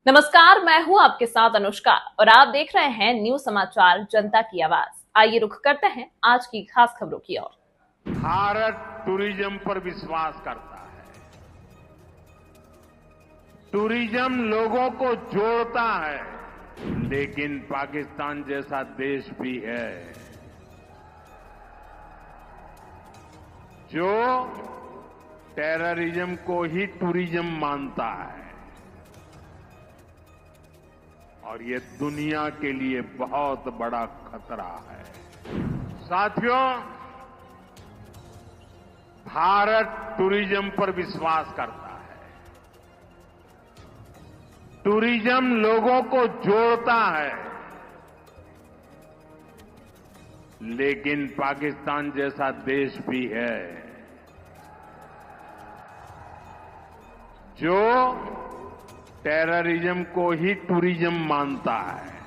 नमस्कार, मैं हूं आपके साथ अनुष्का और आप देख रहे हैं न्यूज समाचार जनता की आवाज। आइए रुख करते हैं आज की खास खबरों की ओर। भारत टूरिज्म पर विश्वास करता है। टूरिज्म लोगों को जोड़ता है, लेकिन पाकिस्तान जैसा देश भी है जो टेररिज्म को ही टूरिज्म मानता है और ये दुनिया के लिए बहुत बड़ा खतरा है। साथियों, भारत टूरिज्म पर विश्वास करता है। टूरिज्म लोगों को जोड़ता है, लेकिन पाकिस्तान जैसा देश भी है जो टेररिज्म को ही टूरिज्म मानता है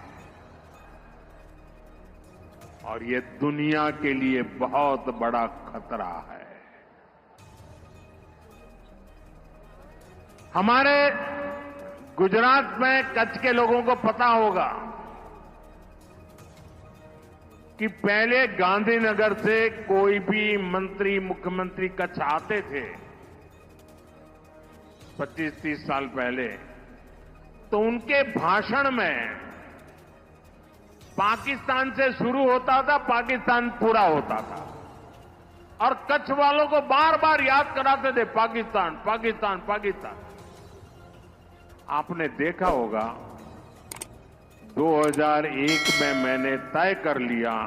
और ये दुनिया के लिए बहुत बड़ा खतरा है। हमारे गुजरात में कच्छ के लोगों को पता होगा कि पहले गांधीनगर से कोई भी मंत्री मुख्यमंत्री कच्छ आते थे 25-30 साल पहले, तो उनके भाषण में पाकिस्तान से शुरू होता था, पाकिस्तान पूरा होता था और कच्छ वालों को बार बार याद कराते थे पाकिस्तान पाकिस्तान पाकिस्तान। आपने देखा होगा 2001 में मैंने तय कर लिया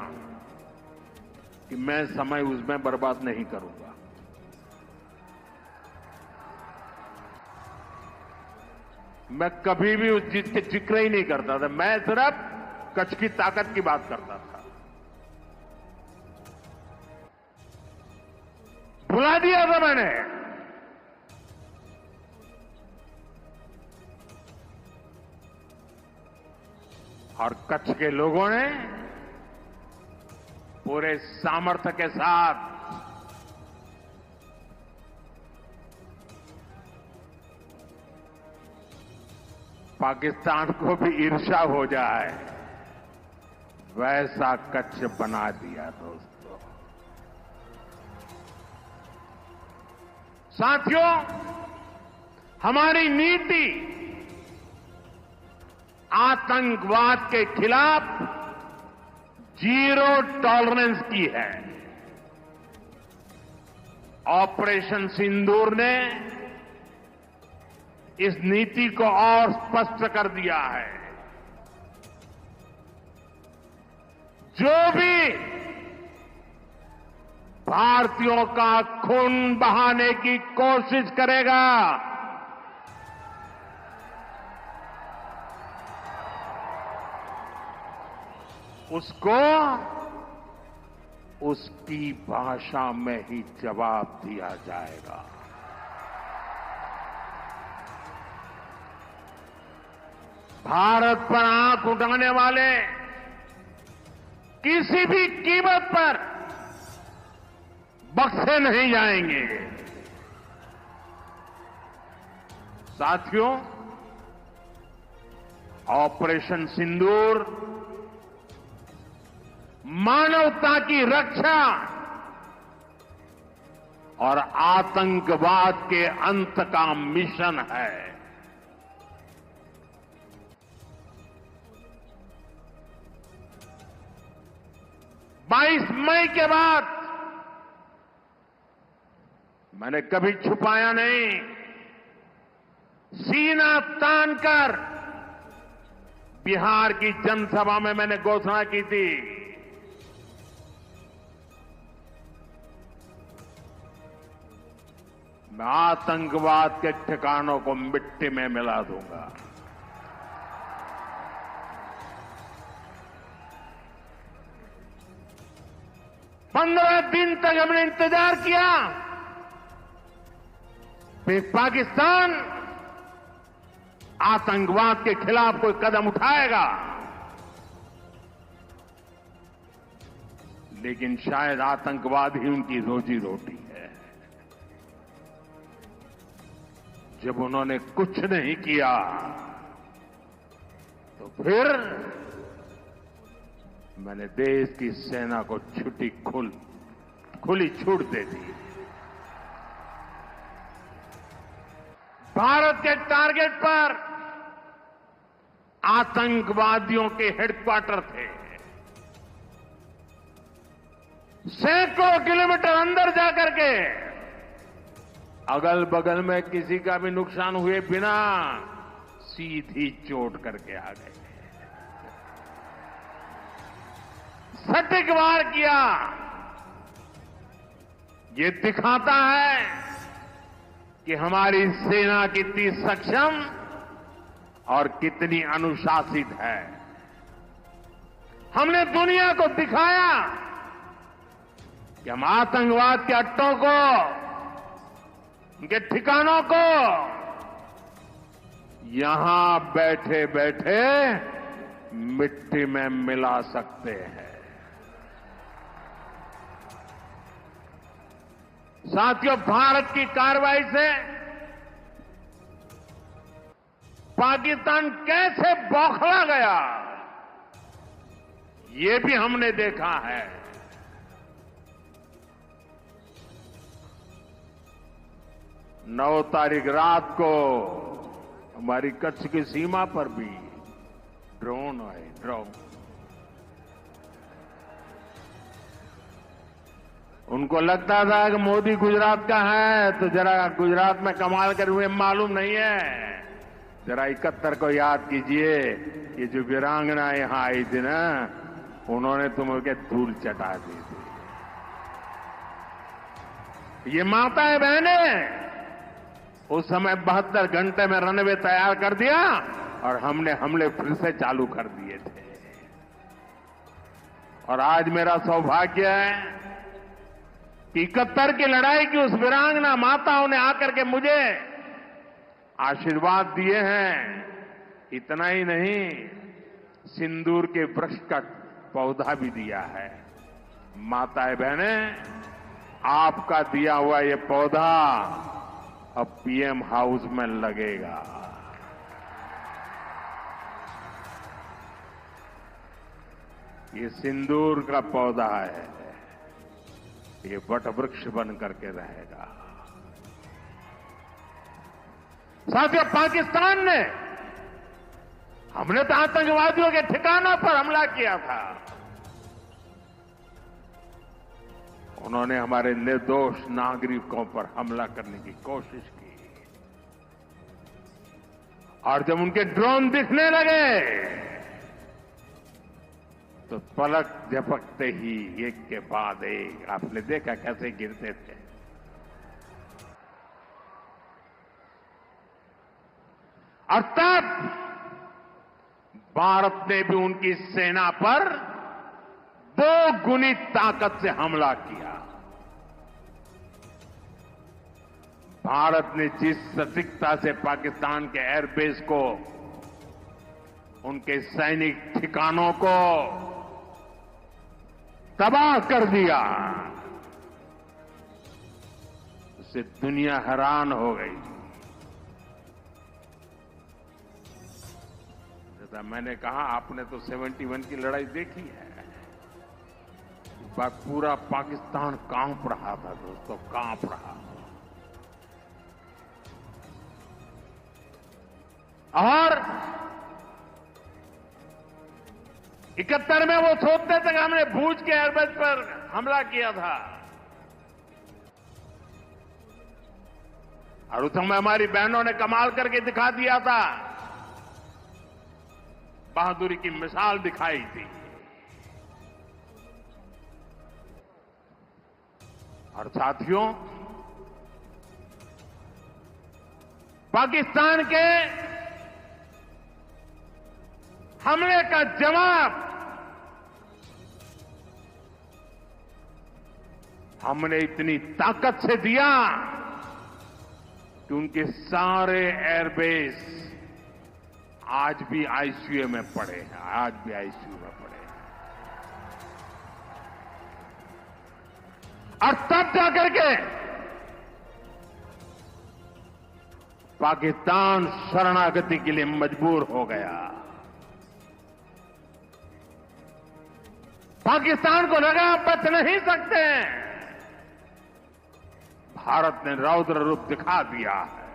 कि मैं समय उसमें बर्बाद नहीं करूंगा। मैं कभी भी उस चीज के जिक्र ही नहीं करता था, मैं सिर्फ कच्छ की ताकत की बात करता था। भुला दिया था मैंने। और कच्छ के लोगों ने पूरे सामर्थ्य के साथ पाकिस्तान को भी ईर्ष्या हो जाए वैसा कच्छ बना दिया। दोस्तों, साथियों, हमारी नीति आतंकवाद के खिलाफ जीरो टॉलरेंस की है। ऑपरेशन सिंदूर ने इस नीति को और स्पष्ट कर दिया है। जो भी भारतीयों का खून बहाने की कोशिश करेगा, उसको उसकी भाषा में ही जवाब दिया जाएगा। भारत पर आंख उठाने वाले किसी भी कीमत पर बख्शे नहीं जाएंगे। साथियों, ऑपरेशन सिंदूर मानवता की रक्षा और आतंकवाद के अंत का मिशन है। 22 मई के बाद मैंने कभी छुपाया नहीं, सीना तानकर बिहार की जनसभा में मैंने घोषणा की थी, मैं आतंकवाद के ठिकानों को मिट्टी में मिला दूंगा। पंद्रह दिन तक हमने इंतजार किया, फिर पाकिस्तान आतंकवाद के खिलाफ कोई कदम उठाएगा, लेकिन शायद आतंकवाद ही उनकी रोजी रोटी है। जब उन्होंने कुछ नहीं किया तो फिर मैंने देश की सेना को खुली छूट दे दी। भारत के टारगेट पर आतंकवादियों के हेडक्वार्टर थे। सैकड़ों किलोमीटर अंदर जाकर के अगल बगल में किसी का भी नुकसान हुए बिना सीधी चोट करके आ गए। सटीक वार किया। ये दिखाता है कि हमारी सेना कितनी सक्षम और कितनी अनुशासित है। हमने दुनिया को दिखाया कि हम आतंकवाद के अड्डों को, उनके ठिकानों को यहां बैठे बैठे मिट्टी में मिला सकते हैं। साथियों, भारत की कार्रवाई से पाकिस्तान कैसे बौखला गया, ये भी हमने देखा है। 9 तारीख रात को हमारी कच्छ की सीमा पर भी ड्रोन आए। उनको लगता था कि मोदी गुजरात का है, तो जरा गुजरात में कमाल कर हुए मालूम नहीं है। जरा 71 को याद कीजिए, ये जो वीरांगना यहां आई थी ना, उन्होंने तुम्हें धूल चटा दी थी। ये माताएं बहनें उस समय 72 घंटे में रनवे तैयार कर दिया और हमने हमले फिर से चालू कर दिए थे। और आज मेरा सौभाग्य है कि 71 की लड़ाई की उस वीरांगना माताओं ने आकर के मुझे आशीर्वाद दिए हैं। इतना ही नहीं, सिंदूर के वृक्ष का पौधा भी दिया है। माताएं बहनें, आपका दिया हुआ ये पौधा अब पीएम हाउस में लगेगा। ये सिंदूर का पौधा है, ये वट वृक्ष बन करके रहेगा। साथियों, पाकिस्तान ने, हमने तो आतंकवादियों के ठिकानों पर हमला किया था। उन्होंने हमारे निर्दोष नागरिकों पर हमला करने की कोशिश की। और जब उनके ड्रोन दिखने लगे तो पलक झपकते ही एक के बाद एक, आपने देखा कैसे गिरते थे। और तब भारत ने भी उनकी सेना पर 2 गुनी ताकत से हमला किया। भारत ने जिस सटीकता से पाकिस्तान के एयरबेस को, उनके सैनिक ठिकानों को तबाह कर दिया, उससे दुनिया हैरान हो गई। जैसा मैंने कहा, आपने तो 71 की लड़ाई देखी है। पूरा पाकिस्तान कांप रहा था दोस्तों, कांप रहा। और 71 में वो सोचते थे कि हमने भूज के एयरबेस पर हमला किया था। और उस समय हमारी बहनों ने कमाल करके दिखा दिया था, बहादुरी की मिसाल दिखाई थी। और साथियों, पाकिस्तान के हमले का जवाब हमने इतनी ताकत से दिया कि उनके सारे एयरबेस आज भी आईसीयू में पड़े हैं, आज भी आईसीयू में पड़े हैं। और तब जाकर के पाकिस्तान शरणागति के लिए मजबूर हो गया। पाकिस्तान को लगा बच नहीं सकते। भारत ने रौद्र रूप दिखा दिया है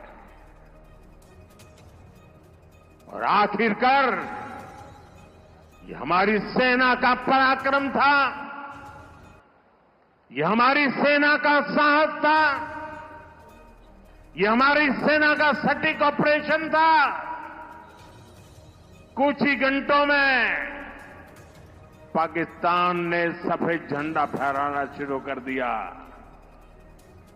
और आखिरकार ये हमारी सेना का पराक्रम था, ये हमारी सेना का साहस था, ये हमारी सेना का सटीक ऑपरेशन था। कुछ ही घंटों में पाकिस्तान ने सफेद झंडा फहराना शुरू कर दिया।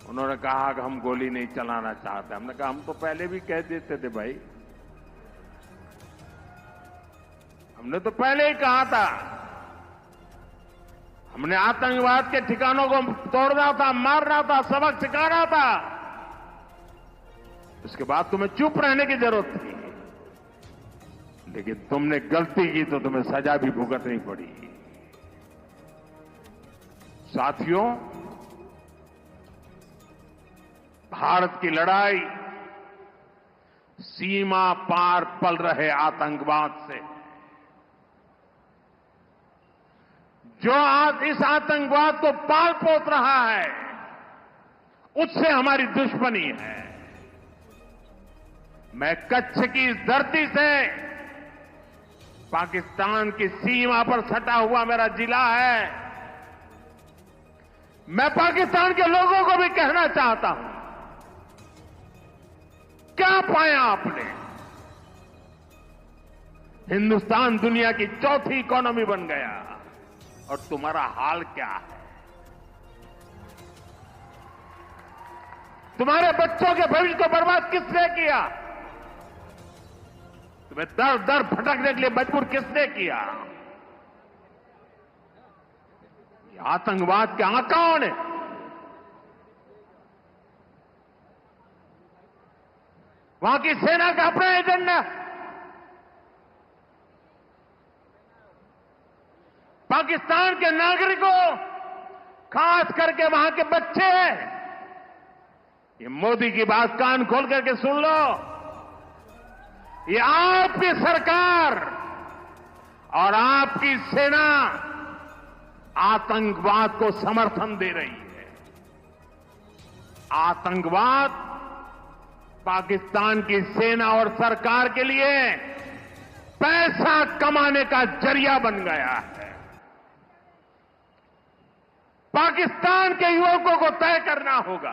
उन्होंने कहा कि हम गोली नहीं चलाना चाहते। हमने कहा हम तो पहले भी कह देते थे भाई, हमने तो पहले ही कहा था। हमने आतंकवाद के ठिकानों को तोड़ना था, मारना था, सबक सिखाना था। उसके बाद तुम्हें चुप रहने की जरूरत थी, लेकिन तुमने गलती की तो तुम्हें सजा भी भुगतनी पड़ी। साथियों, भारत की लड़ाई सीमा पार पल रहे आतंकवाद से, जो आज इस आतंकवाद को पाल पोस रहा है, उससे हमारी दुश्मनी है। मैं कच्छ की इस धरती से, पाकिस्तान की सीमा पर सटा हुआ मेरा जिला है, मैं पाकिस्तान के लोगों को भी कहना चाहता हूं, क्या पाया आपने? हिंदुस्तान दुनिया की चौथी इकोनॉमी बन गया और तुम्हारा हाल क्या है? तुम्हारे बच्चों के भविष्य को बर्बाद किसने किया? तुम्हें दर दर भटकने के लिए मजबूर किसने किया? ये आतंकवाद के आकाओं ने। वहां की सेना का अपना एजेंडा, पाकिस्तान के नागरिकों, खास करके वहां के बच्चे, ये मोदी की बात कान खोल करके सुन लो। ये आपकी सरकार और आपकी सेना आतंकवाद को समर्थन दे रही है। आतंकवाद पाकिस्तान की सेना और सरकार के लिए पैसा कमाने का जरिया बन गया है। पाकिस्तान के युवकों को तय करना होगा,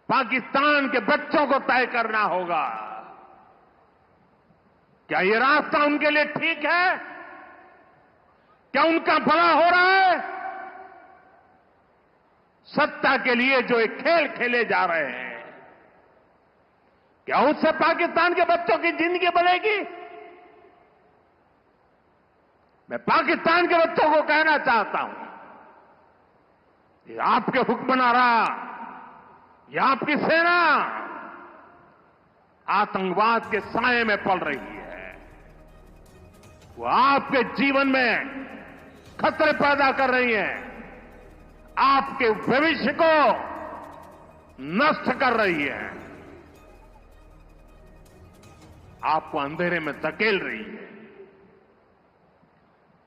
पाकिस्तान के बच्चों को तय करना होगा, क्या ये रास्ता उनके लिए ठीक है? क्या उनका भला हो रहा है? सत्ता के लिए जो एक खेल खेले जा रहे हैं, क्या उससे पाकिस्तान के बच्चों की जिंदगी बनेगी? मैं पाकिस्तान के बच्चों को कहना चाहता हूं, ये आपके हुक्मनारा, ये आपकी सेना आतंकवाद के साए में पल रही है। वो आपके जीवन में खतरे पैदा कर रही है, आपके भविष्य को नष्ट कर रही है, आपको अंधेरे में धकेल रही है।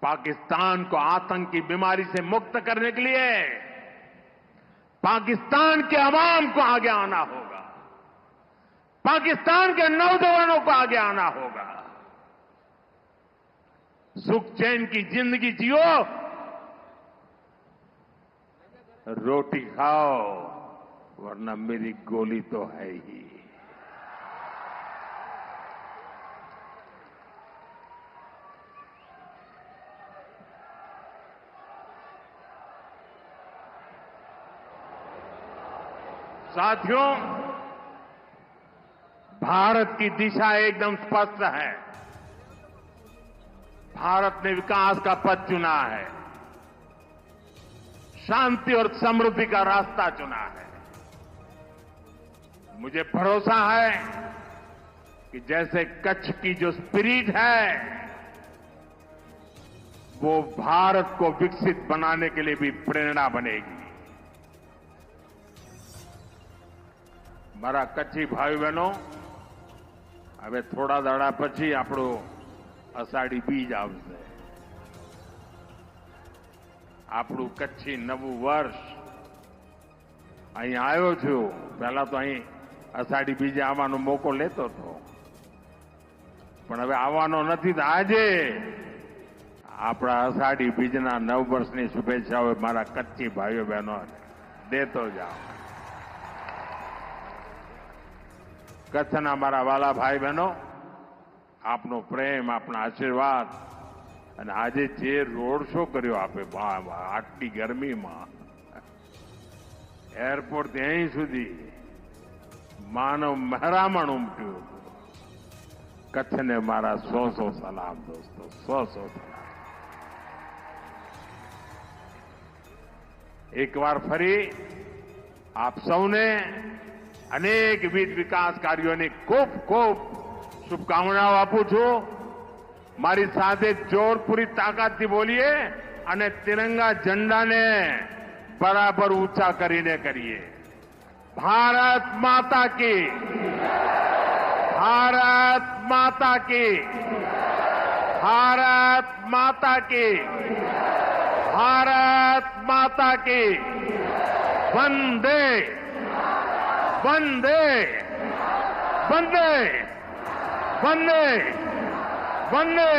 पाकिस्तान को आतंक की बीमारी से मुक्त करने के लिए पाकिस्तान के अवाम को आगे आना होगा, पाकिस्तान के नौजवानों को आगे आना होगा। सुख चैन की जिंदगी जियो, रोटी खाओ, वरना मेरी गोली तो है ही। साथियों, भारत की दिशा एकदम स्पष्ट है। भारत ने विकास का पथ चुना है, शांति और समृद्धि का रास्ता चुना है। मुझे भरोसा है कि जैसे कच्छ की जो स्पिरिट है, वो भारत को विकसित बनाने के लिए भी प्रेरणा बनेगी। મારા કચ્છી ભાઈ બહેનો, હવે થોડા દાડા પછી આપણું અષાઢી બીજ આવશે આપણું કચ્છી નવું વર્ષ અહીં આવ્યો છું. પહેલા તો અહીં અષાઢી બીજે આવવાનો મોકો લેતો હતો, પણ હવે આવવાનો નથી. તો આજે આપણા અષાઢી બીજના નવ વર્ષની શુભેચ્છાઓ મારા કચ્છી ભાઈઓ બહેનો દેતો જાઓ. કચ્છના મારા વાલા ભાઈ બહેનો, આપનો પ્રેમ, આપના આશીર્વાદ અને આજે જે રોડ શો કર્યો આપે આટલી ગરમીમાં, એરપોર્ટથી અહીં સુધી માનવ મહેરામણ ઉમટ્યું. કચ્છને મારા 100 સલામ દોસ્તો, 100 સલામ. એકવાર ફરી આપ સૌને અનેકવિધ વિકાસ કાર્યોની ખૂબ ખૂબ શુભકામનાઓ આપું છું. મારી સાથે જોર પૂરી તાકાતથી બોલીએ અને તિરંગા ઝંડાને બરાબર ઊંચા કરીને કરીએ. ભારત માતા કી, ભારત માતા કી, ભારત માતા કી, ભારત માતા કી. વંદે વંદે વંદે વંદે વંદે.